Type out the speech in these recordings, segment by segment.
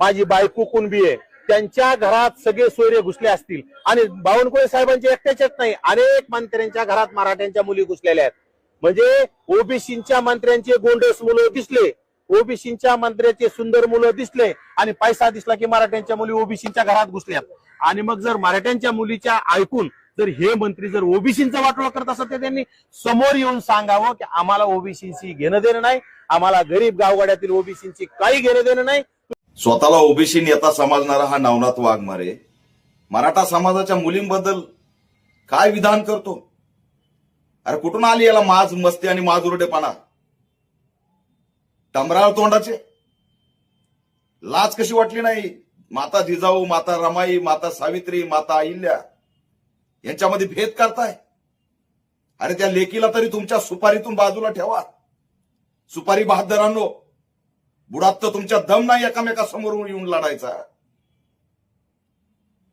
माझी बायको कुणबी आहे, त्यांच्या घरात सगळे सोयरे घुसले असतील आणि बावनकुळे साहेबांचे एकट्याच्याच नाही, अनेक मंत्र्यांच्या घरात मराठ्यांच्या मुली घुसलेल्या आहेत. म्हणजे ओबीसीच्या मंत्र्यांचे गोंडस मुलं दिसले, ओबीसीच्या मंत्र्याचे सुंदर मुलं दिसले आणि पैसा दिसला की मराठ्यांच्या मुली ओबीसीच्या घरात घुसल्या. आणि मग जर मराठ्यांच्या मुलीच्या ऐकून जर हे मंत्री जर ओबीसीचा वाटोळा करत असत तर त्यांनी समोर येऊन सांगावं की आम्हाला ओबीसीची घेणं देणं नाही, आम्हाला गरीब गावगाड्यातील ओबीसीची काही घेणं देणं नाही. स्वतःला ओबीसी नेता समजणारा हा नवनाथ वाघमारे मराठा समाजाच्या मुलींबद्दल काय विधान करतो? अरे कुठून आली याला माज मस्ती आणि माजुरडेपणा? टमराळ तोंडाचे, लाज कशी वाटली नाही? माता जिजाऊ, माता रमाई, माता सावित्री, माता अहिल्या यांच्यामध्ये भेद करताय. अरे त्या लेकीला तरी तुमच्या सुपारीतून बाजूला ठेवा. सुपारी बहादरांनो, बुडात तर तुमच्या दम नाही एकामेकासमोर येऊन लढायचा.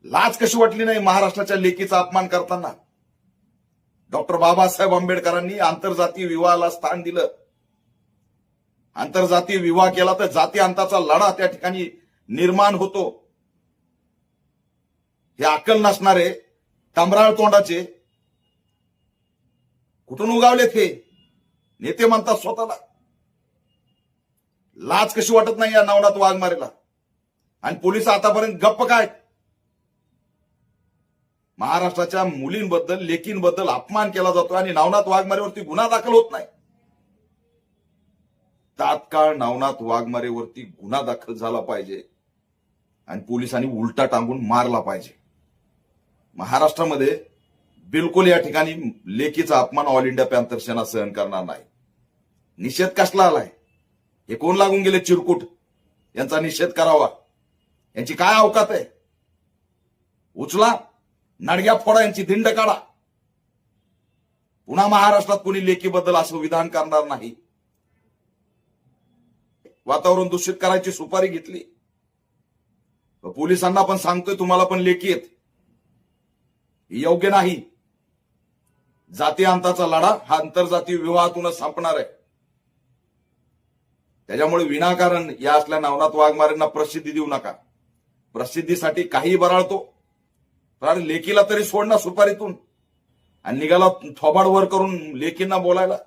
लाज कशी वाटली नाही महाराष्ट्राच्या लेकीचा अपमान करताना? डॉक्टर बाबासाहेब आंबेडकरांनी आंतरजातीय विवाहाला स्थान दिलं. आंतरजातीय विवाह केला तर जाती अंताचा लढा त्या ठिकाणी निर्माण होतो. हे अक्कल नसणारे टमराळ तोंडाचे कुठून उगावलेत हे नेते म्हणतात स्वतःला? लाज कशी वाटत नाही या नवनाथ वाघमारेला? आणि पोलिस आतापर्यंत गप्प काय? महाराष्ट्राच्या मुलींबद्दल, लेकींबद्दल अपमान केला जातो आणि नवनाथ वाघमारेवरती गुन्हा दाखल होत नाही. तात्काळ नवनाथ वाघमारेवरती गुन्हा दाखल झाला पाहिजे आणि पोलिसांनी उलटा टांगून मारला पाहिजे. महाराष्ट्रामध्ये बिलकुल या ठिकाणी लेकीचा अपमान ऑल इंडिया पॅंथर सेना सहन करणार नाही. निषेध कसला आलाय? हे कोण लागून गेले चिरकुट? यांचा निषेध करावा. यांची काय अवकात आहे? उचला, नडग्या फोडा, यांची धिंड काढा. पुन्हा महाराष्ट्रात कोणी लेकीबद्दल असं विधान करणार नाही. वातावरण दूषित करायची सुपारी घेतली. पोलिसांना पण सांगतोय तुम्हाला पण लेकी आहेत, योग्य नाही. जाती अंताचा लढा हा आंतरजातीय विवाहातूनच संपणार आहे. त्याच्यामुळे विनाकारण या असल्या नवनाथ वाघमारेंना प्रसिद्धी देऊ नका. प्रसिद्धीसाठी काही बराळतो, लेकीला तरी सोड ना सुपारीतून. आणि निघाला थोबाड वर करून लेकींना बोलायला.